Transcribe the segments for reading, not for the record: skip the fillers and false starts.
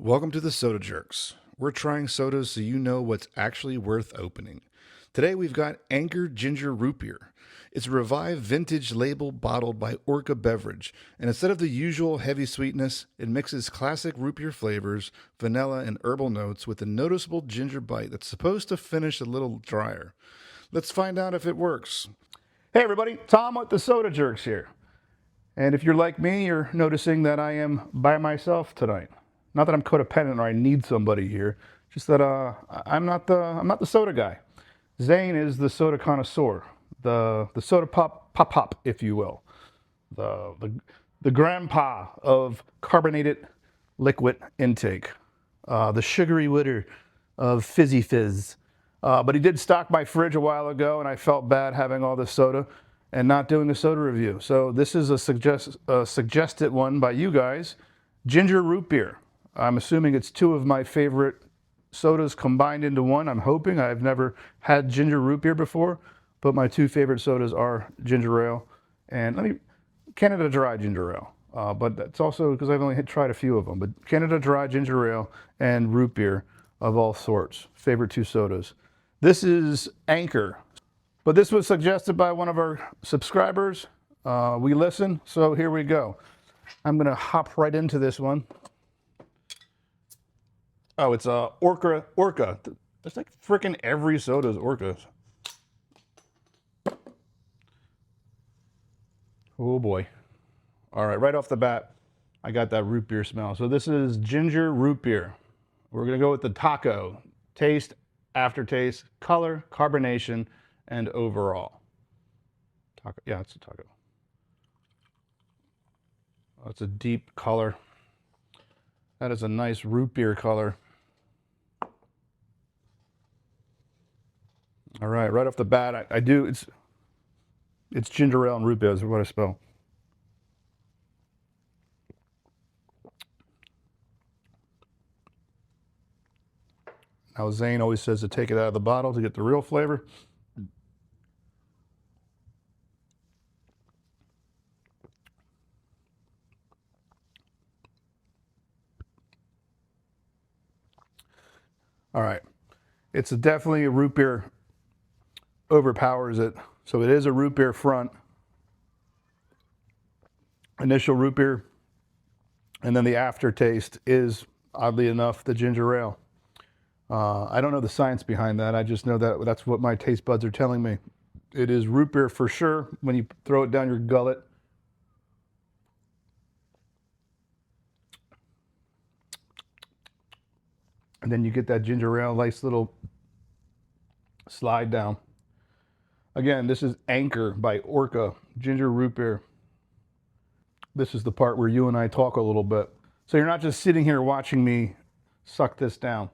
Welcome to the Soda Jerks. We're trying sodas so you know what's actually worth opening. Today we've got Anchor Ginger Root Beer. It's a revived vintage label bottled by Orca Beverage, and instead of the usual heavy sweetness, it mixes classic root beer flavors, vanilla, and herbal notes with a noticeable ginger bite that's supposed to finish a little drier. Let's find out if it works. Hey everybody, Tom with the Soda Jerks here. And if you're like me, you're noticing that I am by myself tonight. Not that I'm codependent or I need somebody here, just that I'm not the soda guy. Zane is the soda connoisseur, the soda pop, if you will, the grandpa of carbonated liquid intake, the sugary witter of fizzy fizz. But he did stock my fridge a while ago, and I felt bad having all this soda and not doing a soda review. So this is a suggested one by you guys, ginger root beer. I'm assuming it's two of my favorite sodas combined into one. I'm hoping. I've never had ginger root beer before, but my two favorite sodas are ginger ale and Canada Dry ginger ale. But that's also because I've only tried a few of them. But Canada Dry ginger ale and root beer of all sorts. Favorite two sodas. This is Anchor. But this was suggested by one of our subscribers. We listen, so here we go. I'm going to hop right into this one. Oh, it's Orca. There's like freaking every soda's Orcas. Oh boy. All right, right off the bat, I got that root beer smell. So this is ginger root beer. We're gonna go with the taco. Taste, aftertaste, color, carbonation, and overall. Taco, yeah, it's a taco. Oh, it's a deep color. That is a nice root beer color. All right, right off the bat, it's ginger ale and root beer is what I spell. Now Zane always says to take it out of the bottle to get the real flavor. All right, it's definitely a root beer overpowers it. So it is a root beer front, initial root beer, and then the aftertaste is, oddly enough, the ginger ale. I don't know the science behind that. I just know that that's what my taste buds are telling me. It is root beer for sure when you throw it down your gullet. And then you get that ginger ale, nice little slide down. Again, this is Anchor by Orca, ginger root beer. This is the part where you and I talk a little bit. So you're not just sitting here watching me suck this down.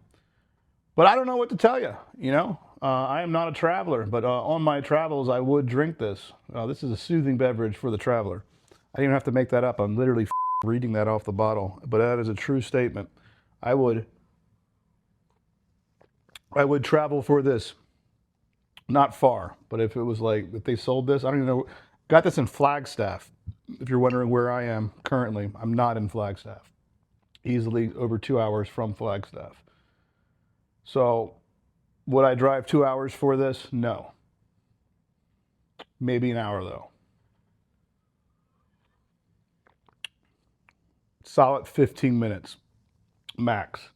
But I don't know what to tell you, you know? I am not a traveler, but on my travels, I would drink this. This is a soothing beverage for the traveler. I didn't even have to make that up. I'm literally reading that off the bottle, but that is a true statement. I would travel for this. Not far, but if it was like, if they sold this, I don't even know. Got this in Flagstaff. If you're wondering where I am currently, I'm not in Flagstaff. Easily over 2 hours from Flagstaff. So would I drive 2 hours for this? No. Maybe an hour though. Solid 15 minutes, max.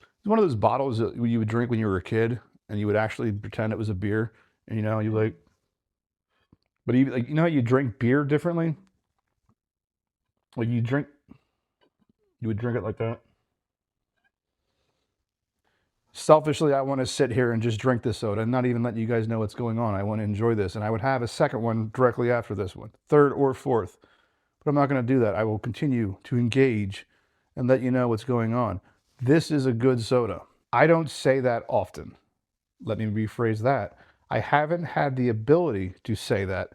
It's one of those bottles that you would drink when you were a kid and you would actually pretend it was a beer. And you know, you like, but even like, you know how you drink beer differently? Like you would drink it like that. Selfishly, I want to sit here and just drink this soda and not even let you guys know what's going on. I want to enjoy this, and I would have a second one directly after this one, third or fourth. But I'm not going to do that. I will continue to engage and let you know what's going on. This is a good soda. I don't say that often. Let me rephrase that. I haven't had the ability to say that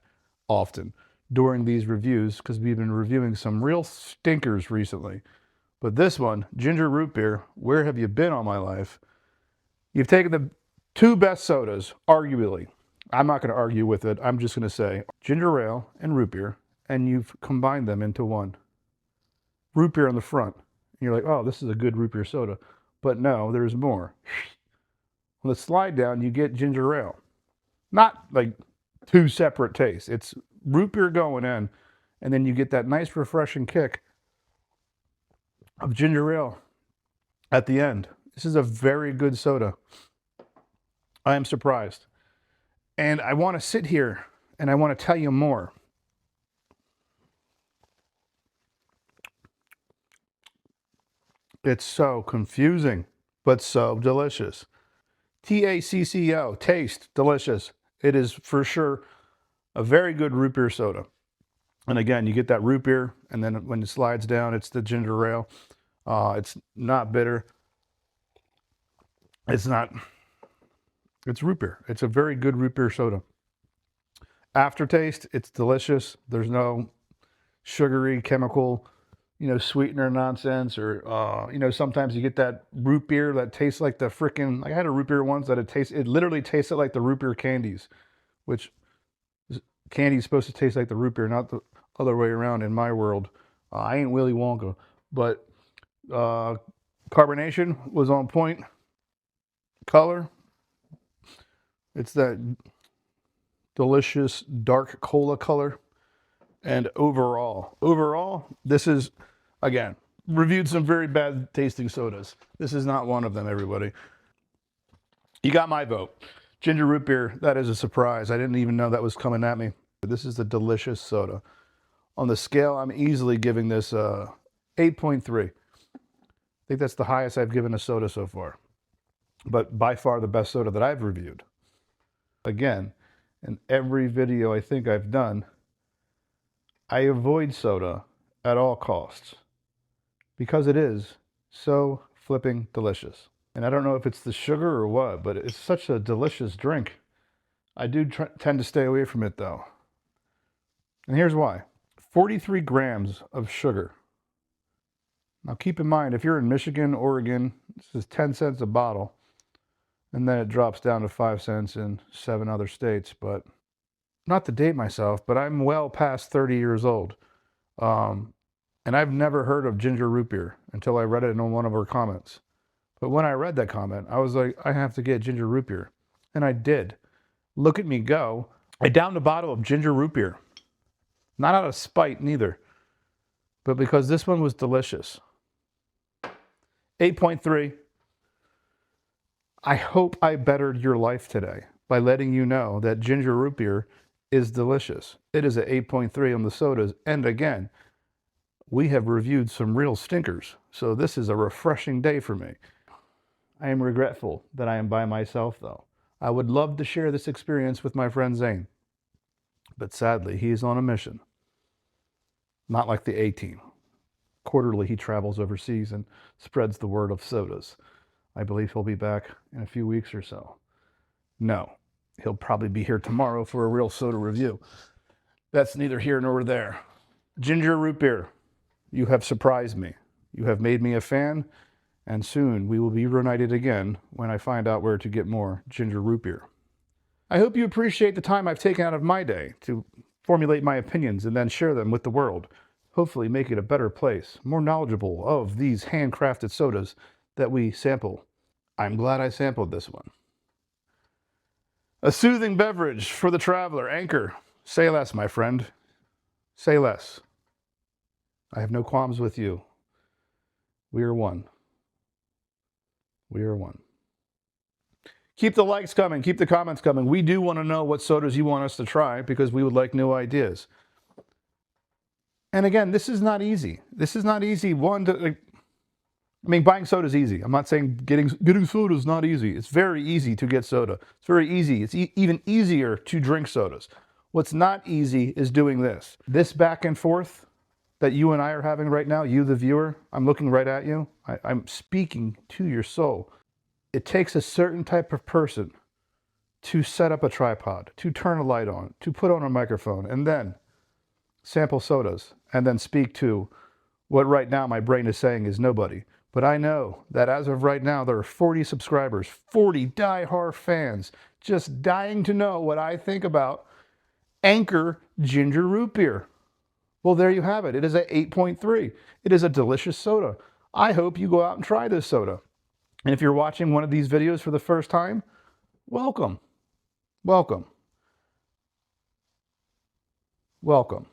often during these reviews because we've been reviewing some real stinkers recently. But this one, ginger root beer, where have you been all my life? You've taken the two best sodas, arguably. I'm not going to argue with it. I'm just going to say ginger ale and root beer, and you've combined them into one. Root beer on the front And you're like, oh, this is a good root beer soda. But no, there's more. On the slide down, you get ginger ale. Not like two separate tastes. It's root beer going in, and then you get that nice refreshing kick of ginger ale at the end. This is a very good soda. I am surprised. And I want to sit here and I want to tell you more. It's so confusing, but so delicious. TACCO, taste, delicious. It is for sure a very good root beer soda. And again, you get that root beer, and then when it slides down, it's the ginger ale. It's not bitter. It's root beer. It's a very good root beer soda. Aftertaste, it's delicious. There's no sugary chemical, sweetener nonsense, or sometimes you get that root beer that tastes like the freaking. I had a root beer once that it literally tasted like the root beer candies, which candy is supposed to taste like the root beer, not the other way around in my world. I ain't Willy Wonka, but carbonation was on point. Color, it's that delicious dark cola color. And overall, this is, again, reviewed some very bad tasting sodas. This is not one of them, everybody. You got my vote. Ginger root beer, that is a surprise. I didn't even know that was coming at me. This is a delicious soda. On the scale, I'm easily giving this 8.3. I think that's the highest I've given a soda so far. But by far the best soda that I've reviewed. Again, in every video I think I've done, I avoid soda at all costs because it is so flipping delicious. And I don't know if it's the sugar or what, but it's such a delicious drink. I do tend to stay away from it though. And here's why. 43 grams of sugar. Now keep in mind, if you're in Michigan, Oregon, this is 10 cents a bottle. And then it drops down to 5 cents in 7 other states. But not to date myself, but I'm well past 30 years old. And I've never heard of ginger root beer until I read it in one of her comments. But when I read that comment, I was like, I have to get ginger root beer. And I did. Look at me go. I downed a bottle of ginger root beer. Not out of spite, neither. But because this one was delicious. 8.3. I hope I bettered your life today by letting you know that ginger root beer is delicious. It is an 8.3 on the sodas. And again, we have reviewed some real stinkers. So this is a refreshing day for me. I am regretful that I am by myself though. I would love to share this experience with my friend Zane. But sadly, he is on a mission. Not like the A-Team. Quarterly, he travels overseas and spreads the word of sodas. I believe he'll be back in a few weeks or so. No, he'll probably be here tomorrow for a real soda review. That's neither here nor there. Ginger root beer, you have surprised me. You have made me a fan, and soon we will be reunited again when I find out where to get more ginger root beer. I hope you appreciate the time I've taken out of my day to formulate my opinions and then share them with the world. Hopefully make it a better place, more knowledgeable of these handcrafted sodas that we sample. I'm glad I sampled this one. A soothing beverage for the traveler. Anchor. Say less, my friend. Say less. I have no qualms with you. We are one. We are one. Keep the likes coming. Keep the comments coming. We do want to know what sodas you want us to try because we would like new ideas. And again, this is not easy. This is not easy. Buying soda is easy. I'm not saying getting soda is not easy. It's very easy to get soda. It's very easy. It's even easier to drink sodas. What's not easy is doing this. This back and forth that you and I are having right now, you the viewer, I'm looking right at you. I'm speaking to your soul. It takes a certain type of person to set up a tripod, to turn a light on, to put on a microphone, and then sample sodas, and then speak to what right now my brain is saying is nobody. But I know that as of right now, there are 40 subscribers, 40 die-hard fans, just dying to know what I think about Anchor Ginger Root Beer. Well, there you have it. It is an 8.3. It is a delicious soda. I hope you go out and try this soda. And if you're watching one of these videos for the first time, welcome. Welcome. Welcome.